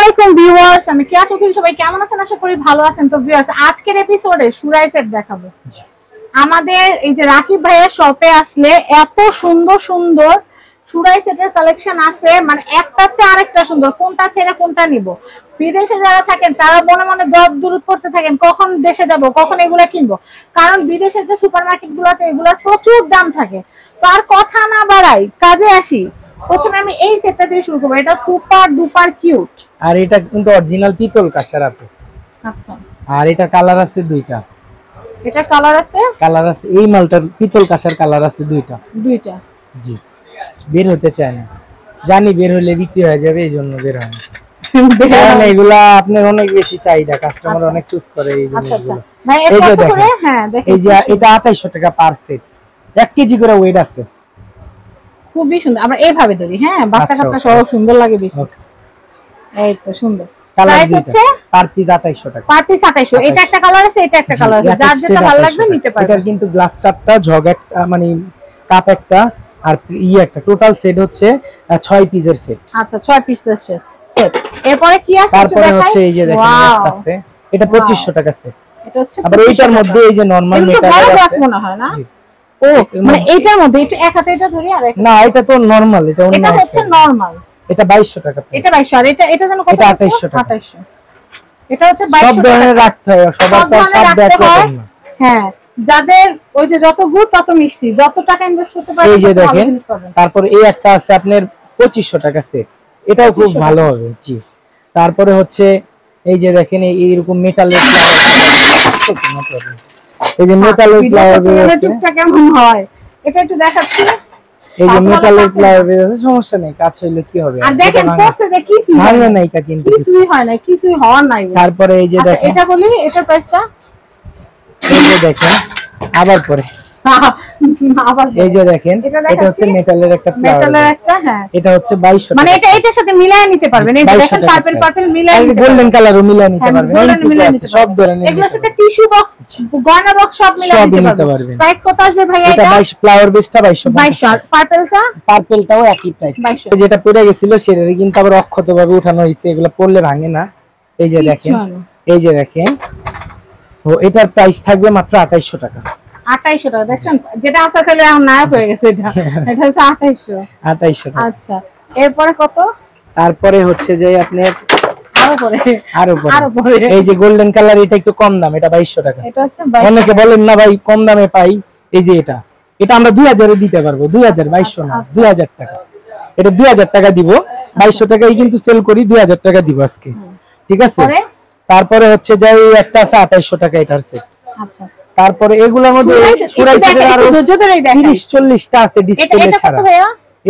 আলাইকুম ভিউয়ার্স, আমি কেয়া চৌধুরী। সবাই কেমন আছেন? আশা করি ভালো আছেন। তো ভিউয়ার্স, আজকের এপিসোডে সুরাই সেট দেখাবো। আমাদের এই যে রাকিব ভাইয়ের শপে আসলে এত সুন্দর সুন্দর সুরাই সেটের কালেকশন আছে, মানে একটা চেয়ে আরেকটা সুন্দর। কোনটা ছেড়ে কোনটা নিব? বিদেশে যারা থাকেন তারা মনে মনে দর দূরত করতে থাকেন, কখন দেশে যাব, কখন এগুলা কিনবো। কারণ বিদেশের যে সুপারমার্কেট গুলোতে এগুলোর প্রচুর দাম থাকে। তো আর কথা না বাড়াই, কাজে আসি। প্রথমে আমি এই সেটটা দিয়ে শুরু করবো। এটা সুপার ডুপার কিউট, আর এটা কিন্তু অরিজিনাল পিতল কাঁসার আপু। আচ্ছা, আর এটা কালার আছে দুইটা। এটা কালার আছে এই মালটার পিতল কাঁসার কালার আছে দুইটা। জি, বের হতে চায় না, জানি বের হলে বিক্রি হয়ে যাবে, এই জন্য বের হয় না। কারণ এগুলা আপনার অনেক বেশি চাহিদা, কাস্টমার অনেক চুজ করে এই জিনিসগুলো। এই যে দেখেন, এই যে এটা 2800 টাকা পার সেট, 1 কেজি করে ওয়েট আছে। খুবই সুন্দর। আমরা এইভাবে ধরি, হ্যাঁ, বাচ্চা কাচ্চা সহ সুন্দর লাগে বেশি। এই তো সুন্দর। প্রাইস হচ্ছে পার পিস 2800 টাকা। Per piece 2800। এটা একটা কালার আছে, এটা একটা কালার আছে, যার যেটা ভালো লাগবে নিতে পারবেন। এটা কিন্তু গ্লাস চারটা, জগ একটা, মানে কাপ একটা, আর একটা, টোটাল সেট হচ্ছে 6 পিসের সেট। আচ্ছা, 6 পিসের সেট। এরপরে কি আছে? তারপরে হচ্ছে এই যে দেখেন একটা আছে, এটা 2500 টাকা সেট। এটা হচ্ছে আবার এইটার মধ্যে এই যে নরমাল মেটাল আছে মনে হয় না? ও, মানে এইটার মধ্যে একটু এক হাতে এটা ধরি, আর না, এটা তো নরমাল, এটা হচ্ছে নরমাল। এটা 2200 টাকা। এটা 2200। আর এটা যেন কত? 2800 টাকা। 2800। এটা হচ্ছে 2200 সব ধরনের রাখতে হয়, সবার তো সব দেখতে হয় না। হ্যাঁ, যাদের ওই যে যত গুড় তত মিষ্টি, যত টাকা ইনভেস্ট করতে পারবেন। এই যে দেখেন, তারপর এই একটা আছে আপনার 2500 টাকা সেট, এটাও খুব ভালো হবে। জি, তারপরে হচ্ছে এই যে দেখেন এইরকম মেটালের ফ্লাওয়ার, এই যে মেটালের ফ্লাওয়ার টুকটা কেমন হয় এটা একটু দেখাচ্ছি। এই যে মেটালের ফ্লাওয়ার আছে, সমস্যা নেই, কাজ হইলে কি হবে। আর দেখেন পড়ছে যে কিছু ভাঙে নাই, কা কিন্তু কিছুই হয় না, কিছুই হওয়ার নাই। তারপরে এই যে দেখেন, এটা বলি, এটার প্রাইসটা এই যে দেখেন, আবার পরে এই যে দেখেন, এটা হচ্ছে মেটালের একটা ফ্লাওয়ার, হ্যাঁ, এটা হচ্ছে 2200 টাকা। মানে এটার সাথে মিলায় নিতে পারবেন। এই দেখেন পার্পল মিলায় নিতে পারবেন, গোল্ডেন কালারও মিলায় নিতে পারবেন, সব ধরনের। এগুলোর সাথে টিস্যু বক্স, গয়না বক্স সব মিলায় নিতে পারবেন। প্রাইস কত আসবে ভাইয়া? এটা 22 ফ্লাওয়ার বেসটা 2200। পার্পলটাও একই প্রাইস। যেটা পড়ে গেছিল সেটারে কিন্তু আবার অক্ষতভাবে উঠানো হয়েছে, এগুলো পড়লে ভাঙে না। এই যে দেখেন, এই যে দেখেন, ও এটার প্রাইস থাকবে মাত্র 2800 টাকা। 2800 টাকা। দেখছেন, যেটা আসা খেলে এখন নায়ক হয়ে গেছে। এটা হচ্ছে 2800 টাকা। আচ্ছা, এরপরে কত? তারপরে হচ্ছে যে আপনি আরো পরে এই এই যে গোল্ডেন কালার, এটা একটু কম দাম, এটা 2200 টাকা। এটা হচ্ছে অনেকে বলেন না ভাই কম দামে পাই, এই যে এটা আমরা 2000 এ দিতে পারবো। 2000, 2200 না, 2000 টাকা। এটা 2000 টাকা দিব, 2200 টাকাই কিন্তু সেল করি, 2000 টাকা দিব আজকে, ঠিক আছে? তারপরে হচ্ছে যে একটা আছে 2800 টাকা এটার সেট। আচ্ছা, তারপরে এগুলোর মধ্যে সুরাই সেটের আরো 30-40টা আছে ডিসপ্লে ছাড়া।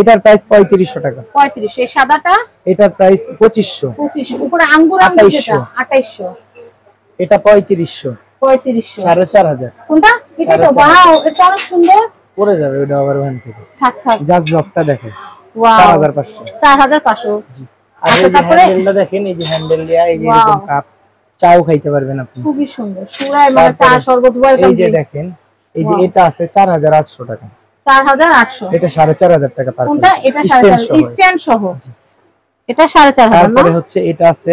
এটার প্রাইস 3500 টাকা। 3500। এই সাদাটা, এটার প্রাইস 2500। উপরে আঙ্গুর আঙ্গুর যেটা 2800। এটা 3500। 4500। কোনটা? এটা তো ওয়াও, এটা অনেক সুন্দর। পড়ে যাবে ওটা আবার ভ্যান থেকে। থাক জাস্ট ব্লকটা দেখেন, ওয়াও, 4500। 4500। জি, আর এই যে হ্যান্ডেলটা দেখেন, এই যে হ্যান্ডেল দিয়া এই যে এরকম কাপ, চাও খাইতে পারবেন আপনি। খুবই সুন্দর। সুরাই মানে চা শরবত ওয়েলকাম। এই যে দেখেন, এই যে এটা আছে 4800 টাকা। 4800। এটা 4500 টাকা পার। কোনটা? এটা 4500 স্ট্যান্ড সহ। এটা 4500। তারপরে হচ্ছে এটা আছে,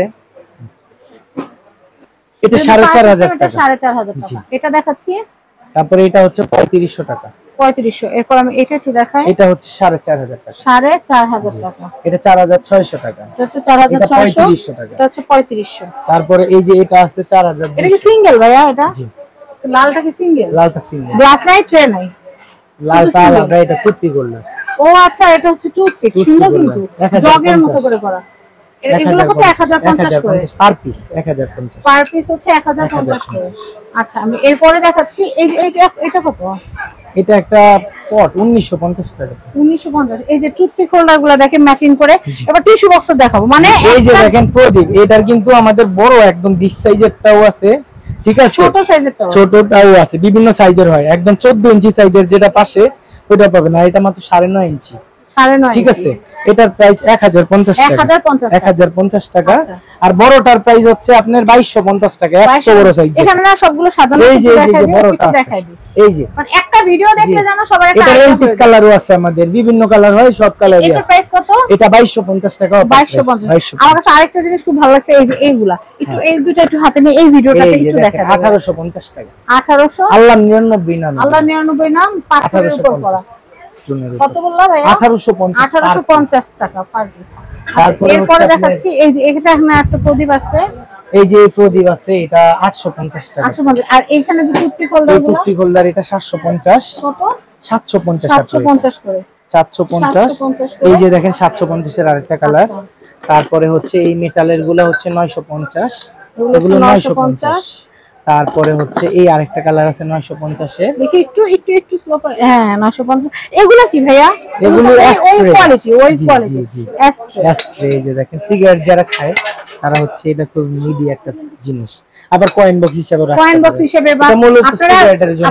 এটা 4500 টাকা। 4500 টাকা। এটা দেখাচ্ছি। তারপরে এটা হচ্ছে 3500 টাকা। 3500। এরপর আমি এটা একটু দেখাই। এটা হচ্ছে 4500 টাকা। 4500 টাকা। এটা 4600 টাকা। এটা হচ্ছে 4600 টাকা। এটা হচ্ছে 3500। তারপরে এই যে এটা আছে 4000। এটা কি সিঙ্গেল ভাইয়া? এটা লালটা কি সিঙ্গেল? লালটা সিঙ্গেল। গ্লাস নাই, ট্রে নাই। লালটা আলাদা, এটা টুথপিক গোল্ড। ও আচ্ছা, এটা হচ্ছে টুথপিক, সুন্দর কিন্তু জগের মতো করে করা। এগুলো কত? 1050 করে পার পিস। 1050 পার পিস হচ্ছে 1050 করে। আচ্ছা, আমি এরপরে দেখাচ্ছি। এটা কত? এটা একটা পট 1950 টাকা। 1950। এই যে টুথপিক হোল্ডারগুলো দেখেন ম্যাচিং করে। এবার টিস্যু বক্স দেখাবো, মানে এই যে দেখেন প্রদীপ, এটার কিন্তু আমাদের বড় একদম বিগ সাইজেরটাও আছে, ঠিক আছে? ছোটটাও আছে, বিভিন্ন সাইজের হয়। একদম 14 ইঞ্চি সাইজের যেটা পাশে ওটা পাবেন, আর এটা মাত্র 9.5 ইঞ্চি। 9.5 ঠিক আছে, এটার প্রাইস 1050 টাকা, 1050 টাকা। আর বড়টার প্রাইস হচ্ছে আপনার 2250 টাকা, এত বড় সাইজ। এখানে না সবগুলো সাজানো এই যে বড়টা দেখাই দিই, এই যে মানে একটা ভিডিও দেখলে জানো সবার একটা এটা এন্টিক কালারও আছে আমাদের, বিভিন্ন কালার হয়, সব কালারই আছে। এটা প্রাইস কত? এটা 2250 টাকা। 2250। আমার কাছে আরেকটা জিনিস খুব ভালো লাগছে, এই যে এইগুলা একটু, এই দুটো একটু হাতে নিয়ে এই ভিডিওটাতে একটু দেখাই। 1850 টাকা। 1800 আল্লাহ 99 নাম, আল্লাহ 99 নাম, পাথরের উপর করা। কত বললা ভাই? 1850 টাকা পার পিস। এরপরে দেখাচ্ছি এই যে এটা এখানে একটা প্রদীপ আছে, এই যে প্রদীপ আছে, এটা 850 টাকা। 850। আর এইখানে যে টুথপিক হোল্ডার, এই টুথপিক হোল্ডার এটা 750। কত? 750 750 করে। 750। এই যে দেখেন 750 এর আরেকটা কালার। তারপরে হচ্ছে এই মেটালের গুলা হচ্ছে 950, এগুলো 950। তারপরে হচ্ছে এই আরেকটা কালার আছে 950 এর, দেখি একটু একটু একটু স্লো করে। হ্যাঁ 950। এগুলা কি ভাইয়া? এগুলো ওই কোয়ালিটি, ওই কোয়ালিটি অ্যাস্ট্রে। এই যে দেখেন সিগারেট যারা খায় তারা হচ্ছে এটা খুব নিডি একটা জিনিস। আবার কয়েন বক্স হিসেবে রাখতে, কয়েন বক্স হিসেবে, বা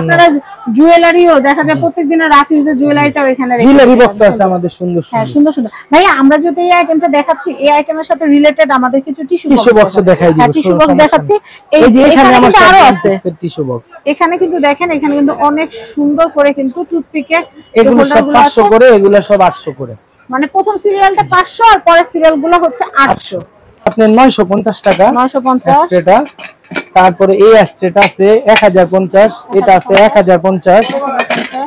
আপনারা জুয়েলারিও দেখা যায় প্রত্যেকদিনের রাফিজের জুয়েলারিটাও এখানে রেখে, জুয়েলারি বক্স আছে আমাদের সুন্দর সুন্দর। হ্যাঁ সুন্দর সুন্দর। ভাইয়া আমরা যদি এই আইটেমটা দেখাচ্ছি, এই আইটেমের সাথে রিলেটেড আমাদের কিছু টিস্যু বক্স দেখাই দিব। টিস্যু বক্স দেখাচ্ছি, এই যে এখানে কিন্তু আরো আছে টিস্যু বক্স। এখানে কিন্তু দেখেন, এখানে কিন্তু অনেক সুন্দর করে কিন্তু টুথপিকের, এগুলো সব 500 করে, এগুলো সব 800 করে। মানে প্রথম সিরিয়ালটা 500 আর পরের সিরিয়ালগুলো হচ্ছে 800। আপনার 950 টাকা 950 এটা। তারপরে এই অ্যাস্ট্রেটা আছে 1050, এটা আছে 1050।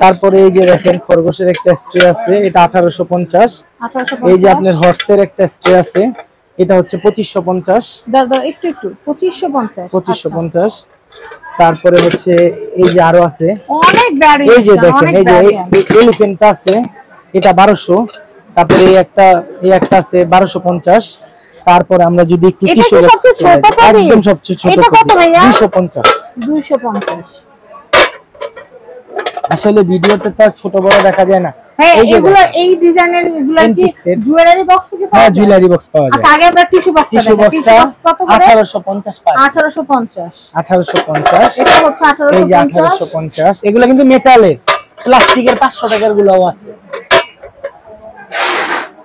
তারপরে এই যে দেখেন খরগোশের একটা অ্যাস্ট্রে আছে, এটা 1850। এই যে আপনার হর্সের একটা অ্যাস্ট্রে আছে, এটা হচ্ছে 2550। দাদা একটু একটু 2550। তারপরে হচ্ছে এই যে আরো আছে অনেক ভ্যারিয়েশন, এই যে দেখেন এই যে এলিফ্যান্টটা আছে, এটা 1200। তারপরে এই একটা আছে 1250। তারপরে আমরা যদি একটু টিস্যু একদম সবচেয়ে ছোট, এটা কত ভাইয়া? 250। আসলে ভিডিওতে তো ছোট বড় দেখা যায় না। এই যে এগুলো, এই ডিজাইনের এগুলো কি জুয়েলারি বক্স কি পাওয়া যায়? হ্যাঁ জুয়েলারি বক্স পাওয়া যায়। আচ্ছা আগে আমরা টিস্যু বক্স কত করে? 1850 পাই। 1850। এটা হচ্ছে 1850। এই যে 1850। এগুলো কিন্তু মেটালের, প্লাস্টিকের 500 টাকার গুলোও আছে।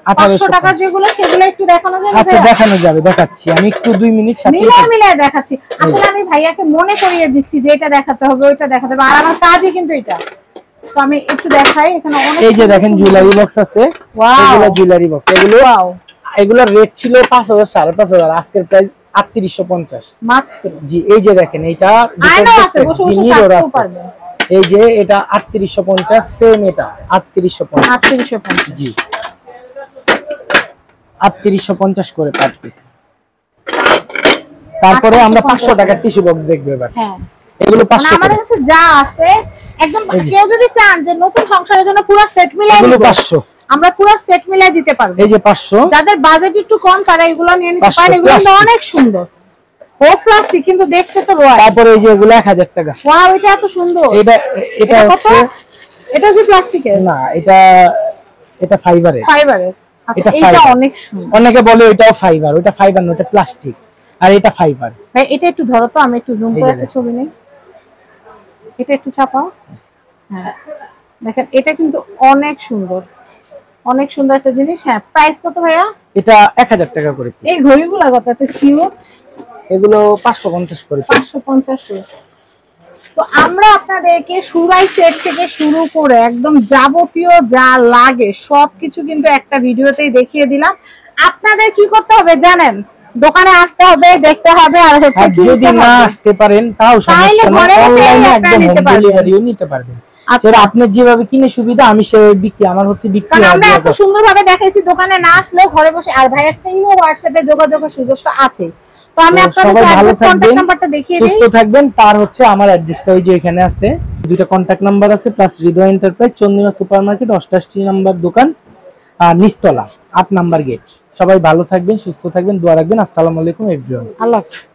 500 টাকা যেগুলো সেগুলো একটু দেখানো যাবে? আচ্ছা দেখানো যাবে, দেখাচ্ছি আমি একটু 2 মিনিট সাথে মিলে দেখাচ্ছি। আসলে আমি ভাইয়াকে মনে করিয়ে দিচ্ছি যে এটা দেখাতে হবে, ওটা দেখাতে হবে, আর আমার কাজই কিন্তু এটা। তো আমি একটু দেখাই, এখানে অনেক এই যে দেখেন জুয়েলারি বক্স আছে, এগুলো জুয়েলারি বক্স। এগুলোর রেট ছিল 5000 5500, আজকের প্রাইস 3850 মাত্র। জি এই যে দেখেন এইটা আয়না আছে, বসে বসে সাজতেও পারবেন। এই যে এটা 3850, সেম এটা 3850। জি 3850 করে পার পিস। তারপরে আমরা 500 টাকার টিস্যু বক্স দেখব এবার। হ্যাঁ এগুলো 500 আমাদের কাছে যা আছে একদম, কেউ যদি চান যে নতুন সংসারের জন্য পুরো সেট মিলাই এগুলো 500, আমরা পুরো সেট মিলাই দিতে পারবো। এই যে 500। যাদের বাজেট একটু কম তারা এগুলো নিয়ে নিতে পারেন, এগুলো অনেক সুন্দর। ও প্লাস্টিক কিন্তু দেখতে তো রয়্যাল। তারপরে এই যে এগুলো 1000 টাকা। ওয়াও এটা এত সুন্দর। এটা হচ্ছে, এটা কি প্লাস্টিকের? না এটা ফাইবারের। এটা অনেক সুন্দর। অনেকে বলে এটাও ফাইবার, ওটা ফাইবার না, ওটা প্লাস্টিক, আর এটা ফাইবার। ভাই এটা একটু ধরো তো, আমি একটু জুম করে একটা ছবি নেই। এটা একটু চাপাও। হ্যাঁ দেখেন এটা কিন্তু অনেক সুন্দর, অনেক সুন্দর একটা জিনিস। হ্যাঁ প্রাইস কত ভাইয়া? এটা 1000 টাকা করে। এই ঘড়িগুলো কত? এত কিউট। এগুলো 550 করে। 550 করে। তো আমরা আপনাদেরকে সুরাই সেট থেকে শুরু করে একদম যাবতীয় যা লাগে সবকিছু কিন্তু একটা ভিডিওতেই দেখিয়ে দিলাম। আপনাদের কি করতে হবে জানেন? দোকানে আসতে হবে, দেখতে হবে, আর হচ্ছে যদি না আসতে পারেন তাও সমস্যা নেই, অনলাইনে একদম হোম ডেলিভারিও নিতে পারবেন। আচ্ছা আপনি যেভাবে কিনে সুবিধা, আমি সেভাবে বিক্রি, আমার হচ্ছে বিক্রি। কারণ আমরা এত সুন্দরভাবে দেখাইছি, দোকানে না আসলেও ঘরে বসে, আর ভাইয়ের সাথে হোয়াটসঅ্যাপে যোগাযোগের সুযোগটা আছে। তো আমি আপনাদের ভালো কন্টাক্ট নাম্বারটা দেখিয়ে দিই, সুস্থ থাকবেন। তার হচ্ছে আমার অ্যাড্রেসটা ওই যে এখানে আছে, দুইটা কন্টাক্ট নাম্বার আছে, প্লাস হৃদয় এন্টারপ্রাইজ, চন্দ্রিমা সুপারমার্কেট, 88 নম্বর দোকান, আর নিচতলা 8 নাম্বার গেট। সবাই ভালো থাকবেন, সুস্থ থাকবেন, দোয়া রাখবেন। আসসালামু আলাইকুম এভরিওয়ান। আল্লাহ হাফেজ।